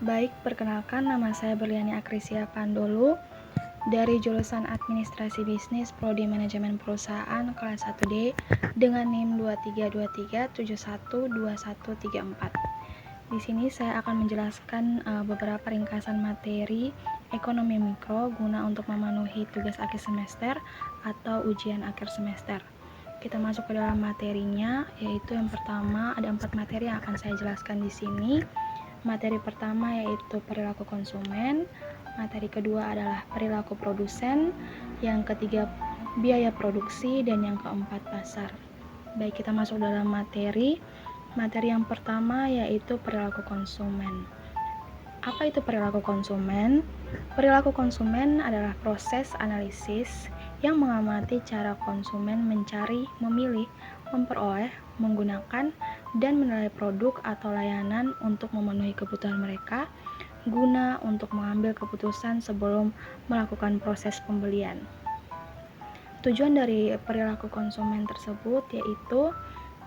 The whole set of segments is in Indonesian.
Baik, perkenalkan nama saya Berliani Akrisia Pandolu dari jurusan Administrasi Bisnis Prodi Manajemen Perusahaan kelas 1D dengan NIM 2323712134. Di sini saya akan menjelaskan beberapa ringkasan materi ekonomi mikro guna untuk memenuhi tugas akhir semester atau ujian akhir semester. Kita masuk ke dalam materinya, yaitu yang pertama ada 4 materi yang akan saya jelaskan di sini. Materi pertama yaitu perilaku konsumen, materi kedua adalah perilaku produsen, yang ketiga biaya produksi, dan yang keempat pasar. Baik, kita masuk dalam materi. Materi yang pertama yaitu perilaku konsumen. Apa itu perilaku konsumen? Perilaku konsumen adalah proses analisis yang mengamati cara konsumen mencari, memilih, memperoleh, menggunakan, dan menilai produk atau layanan untuk memenuhi kebutuhan mereka guna untuk mengambil keputusan sebelum melakukan proses pembelian. Tujuan dari perilaku konsumen tersebut yaitu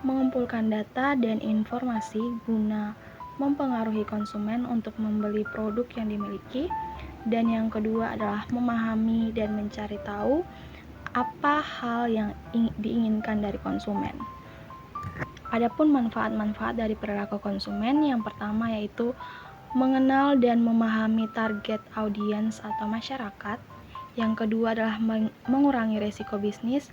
mengumpulkan data dan informasi guna mempengaruhi konsumen untuk membeli produk yang dimiliki, dan yang kedua adalah memahami dan mencari tahu apa hal yang diinginkan dari konsumen. Adapun manfaat-manfaat dari perilaku konsumen, yang pertama yaitu mengenal dan memahami target audiens atau masyarakat, yang kedua adalah mengurangi risiko bisnis,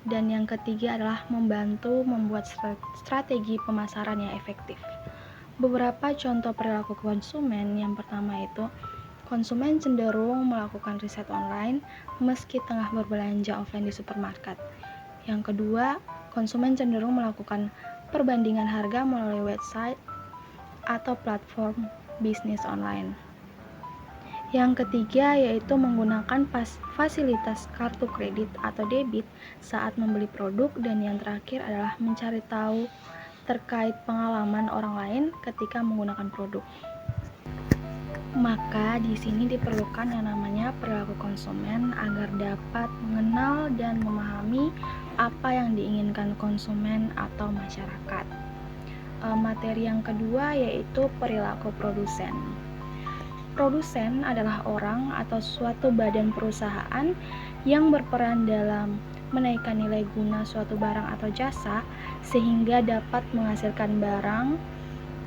dan yang ketiga adalah membantu membuat strategi pemasaran yang efektif. Beberapa contoh perilaku konsumen, yang pertama itu konsumen cenderung melakukan riset online meski tengah berbelanja offline di supermarket. Yang kedua, konsumen cenderung melakukan perbandingan harga melalui website atau platform bisnis online. Yang ketiga yaitu menggunakan fasilitas kartu kredit atau debit saat membeli produk, dan yang terakhir adalah mencari tahu terkait pengalaman orang lain ketika menggunakan produk. Maka di sini diperlukan yang namanya perilaku konsumen agar dapat mengenal dan memahami apa yang diinginkan konsumen atau masyarakat. Materi yang kedua yaitu perilaku produsen. Produsen adalah orang atau suatu badan perusahaan yang berperan dalam menaikkan nilai guna suatu barang atau jasa sehingga dapat menghasilkan barang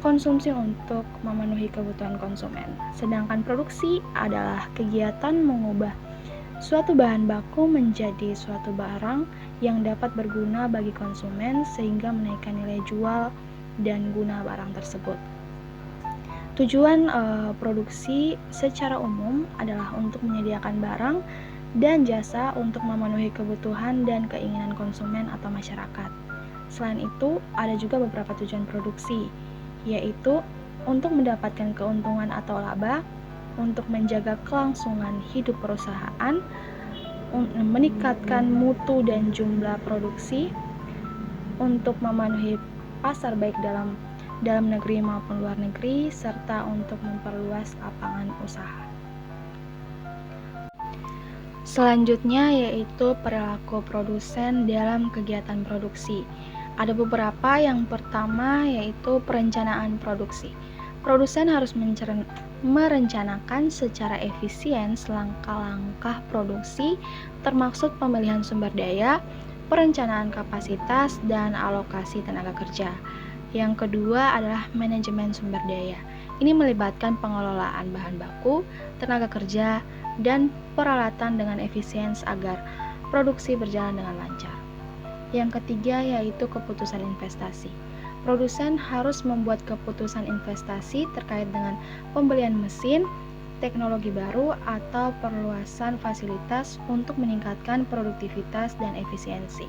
konsumsi untuk memenuhi kebutuhan konsumen. Sedangkan produksi adalah kegiatan mengubah suatu bahan baku menjadi suatu barang yang dapat berguna bagi konsumen sehingga menaikkan nilai jual dan guna barang tersebut. Tujuan produksi secara umum adalah untuk menyediakan barang dan jasa untuk memenuhi kebutuhan dan keinginan konsumen atau masyarakat. Selain itu, ada juga beberapa tujuan produksi, yaitu untuk mendapatkan keuntungan atau laba, untuk menjaga kelangsungan hidup perusahaan, meningkatkan mutu dan jumlah produksi, untuk memenuhi pasar baik dalam negeri maupun luar negeri, serta untuk memperluas lapangan usaha. Selanjutnya yaitu perilaku produsen dalam kegiatan produksi. Ada beberapa. Yang pertama yaitu perencanaan produksi. Produsen harus merencanakan secara efisien langkah-langkah produksi, termasuk pemilihan sumber daya, perencanaan kapasitas, dan alokasi tenaga kerja. Yang kedua adalah manajemen sumber daya. Ini melibatkan pengelolaan bahan baku, tenaga kerja, dan peralatan dengan efisien agar produksi berjalan dengan lancar. Yang ketiga yaitu keputusan investasi. Produsen harus membuat keputusan investasi terkait dengan pembelian mesin, teknologi baru, atau perluasan fasilitas untuk meningkatkan produktivitas dan efisiensi.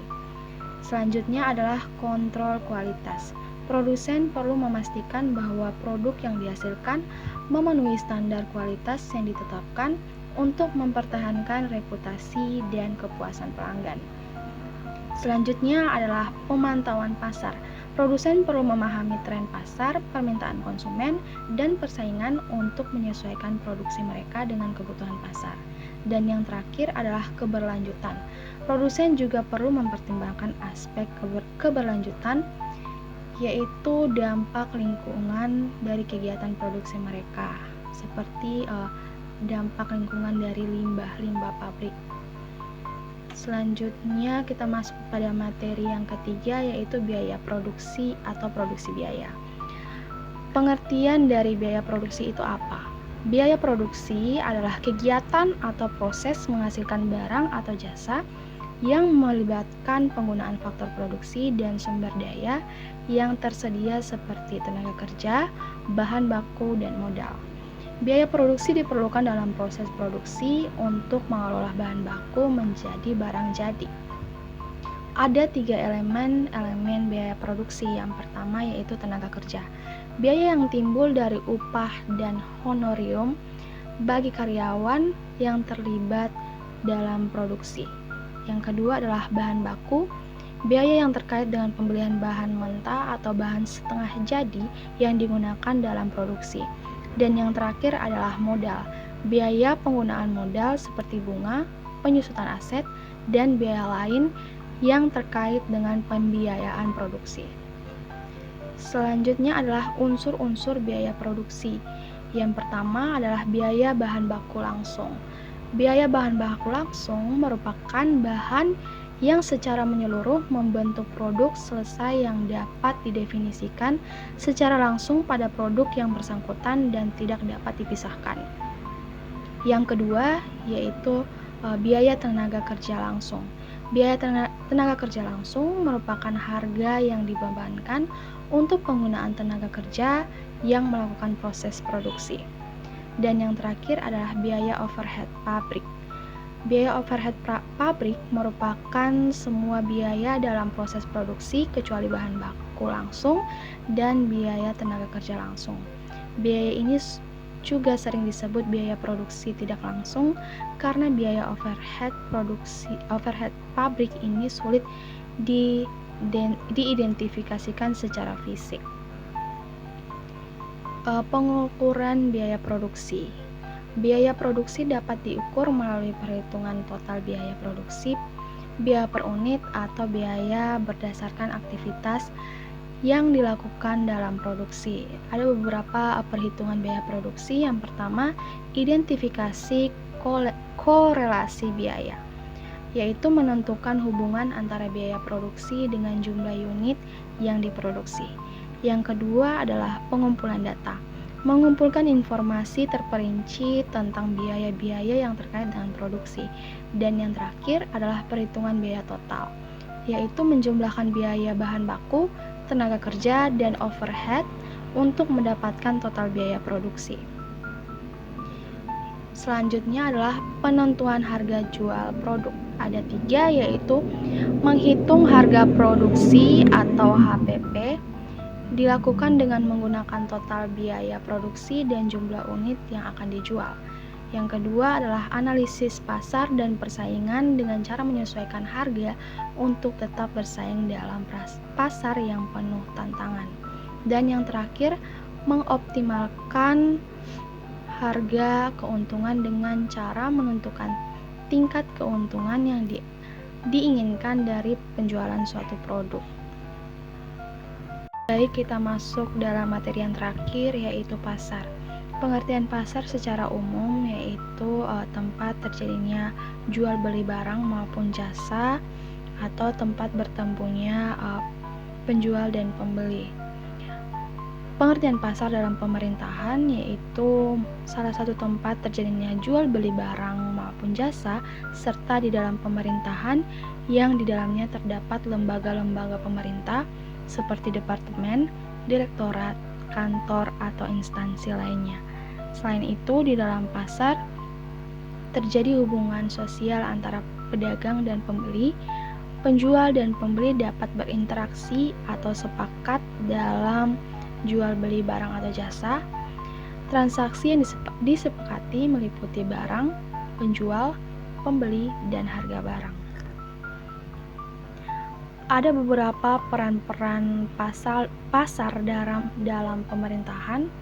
Selanjutnya adalah kontrol kualitas. Produsen perlu memastikan bahwa produk yang dihasilkan memenuhi standar kualitas yang ditetapkan untuk mempertahankan reputasi dan kepuasan pelanggan. Selanjutnya adalah pemantauan pasar. Produsen perlu memahami tren pasar, permintaan konsumen, dan persaingan untuk menyesuaikan produksi mereka dengan kebutuhan pasar. Dan yang terakhir adalah keberlanjutan. Produsen juga perlu mempertimbangkan aspek keberlanjutan, yaitu dampak lingkungan dari kegiatan produksi mereka. seperti dampak lingkungan dari limbah pabrik. Selanjutnya kita masuk pada materi yang ketiga, yaitu biaya produksi atau produksi biaya. Pengertian dari biaya produksi itu apa? Biaya produksi adalah kegiatan atau proses menghasilkan barang atau jasa yang melibatkan penggunaan faktor produksi dan sumber daya yang tersedia seperti tenaga kerja, bahan baku, dan modal. Biaya produksi diperlukan dalam proses produksi untuk mengolah bahan baku menjadi barang jadi. Ada 3 elemen biaya produksi. Yang pertama yaitu tenaga kerja. Biaya yang timbul dari upah dan honorium bagi karyawan yang terlibat dalam produksi. Yang kedua adalah bahan baku. Biaya yang terkait dengan pembelian bahan mentah atau bahan setengah jadi yang digunakan dalam produksi. Dan yang terakhir adalah modal. Biaya penggunaan modal seperti bunga, penyusutan aset, dan biaya lain yang terkait dengan pembiayaan produksi. Selanjutnya adalah unsur-unsur biaya produksi. Yang pertama adalah biaya bahan baku langsung. Biaya bahan baku langsung merupakan bahan yang secara menyeluruh membentuk produk selesai yang dapat didefinisikan secara langsung pada produk yang bersangkutan dan tidak dapat dipisahkan. Yang kedua yaitu biaya tenaga kerja langsung. Biaya tenaga kerja langsung merupakan harga yang dibebankan untuk penggunaan tenaga kerja yang melakukan proses produksi. Dan yang terakhir adalah biaya overhead pabrik. Biaya overhead pabrik merupakan semua biaya dalam proses produksi kecuali bahan baku langsung dan biaya tenaga kerja langsung. Biaya ini juga sering disebut biaya produksi tidak langsung karena biaya overhead pabrik ini sulit diidentifikasikan secara fisik. Pengukuran biaya produksi. Biaya produksi dapat diukur melalui perhitungan total biaya produksi, biaya per unit, atau biaya berdasarkan aktivitas yang dilakukan dalam produksi. Ada beberapa perhitungan biaya produksi. Yang pertama, identifikasi korelasi biaya, yaitu menentukan hubungan antara biaya produksi dengan jumlah unit yang diproduksi. Yang kedua adalah pengumpulan data, mengumpulkan informasi terperinci tentang biaya-biaya yang terkait dengan produksi. Dan yang terakhir adalah perhitungan biaya total, yaitu menjumlahkan biaya bahan baku, tenaga kerja, dan overhead untuk mendapatkan total biaya produksi. Selanjutnya adalah penentuan harga jual produk. Ada 3, yaitu menghitung harga produksi atau HPP, dilakukan dengan menggunakan total biaya produksi dan jumlah unit yang akan dijual. Yang kedua adalah analisis pasar dan persaingan dengan cara menyesuaikan harga untuk tetap bersaing dalam pasar yang penuh tantangan. Dan yang terakhir, mengoptimalkan harga keuntungan dengan cara menentukan tingkat keuntungan yang diinginkan dari penjualan suatu produk. Baik, kita masuk dalam materi yang terakhir, yaitu pasar. Pengertian pasar secara umum yaitu tempat terjadinya jual beli barang maupun jasa atau tempat bertemunya penjual dan pembeli. Pengertian pasar dalam pemerintahan yaitu salah satu tempat terjadinya jual beli barang maupun jasa serta di dalam pemerintahan yang di dalamnya terdapat lembaga-lembaga pemerintah seperti departemen, direktorat, kantor, atau instansi lainnya. Selain itu, di dalam pasar terjadi hubungan sosial antara pedagang dan pembeli. Penjual dan pembeli dapat berinteraksi atau sepakat dalam jual beli barang atau jasa. Transaksi yang disepakati meliputi barang, penjual, pembeli, dan harga barang. Ada beberapa peran-peran pasar dalam pemerintahan.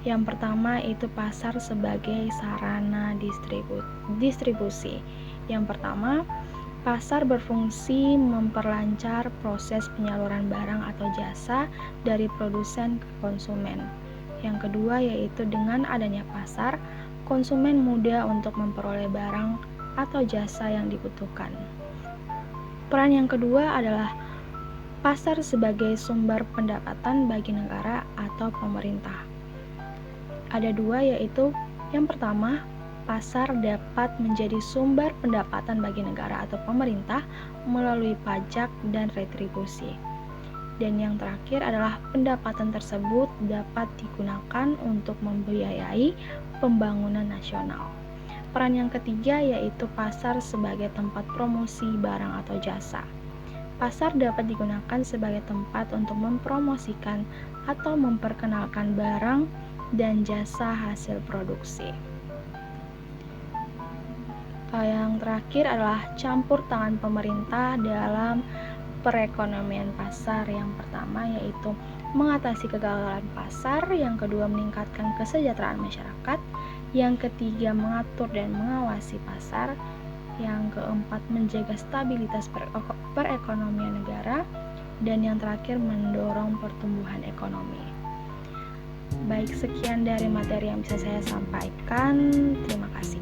Yang pertama itu pasar sebagai sarana distribusi. Yang pertama, pasar berfungsi memperlancar proses penyaluran barang atau jasa dari produsen ke konsumen. Yang kedua yaitu dengan adanya pasar, konsumen mudah untuk memperoleh barang atau jasa yang dibutuhkan. Peran yang kedua adalah pasar sebagai sumber pendapatan bagi negara atau pemerintah. Ada dua, yaitu yang pertama, pasar dapat menjadi sumber pendapatan bagi negara atau pemerintah melalui pajak dan retribusi. Dan yang terakhir adalah pendapatan tersebut dapat digunakan untuk membiayai pembangunan nasional. Peran yang ketiga yaitu pasar sebagai tempat promosi barang atau jasa. Pasar dapat digunakan sebagai tempat untuk mempromosikan atau memperkenalkan barang dan jasa hasil produksi. Yang terakhir adalah campur tangan pemerintah dalam perekonomian pasar. Yang pertama yaitu mengatasi kegagalan pasar, yang kedua meningkatkan kesejahteraan masyarakat, yang ketiga mengatur dan mengawasi pasar, yang keempat menjaga stabilitas perekonomian negara, dan yang terakhir mendorong pertumbuhan ekonomi. Baik, sekian dari materi yang bisa saya sampaikan. Terima kasih.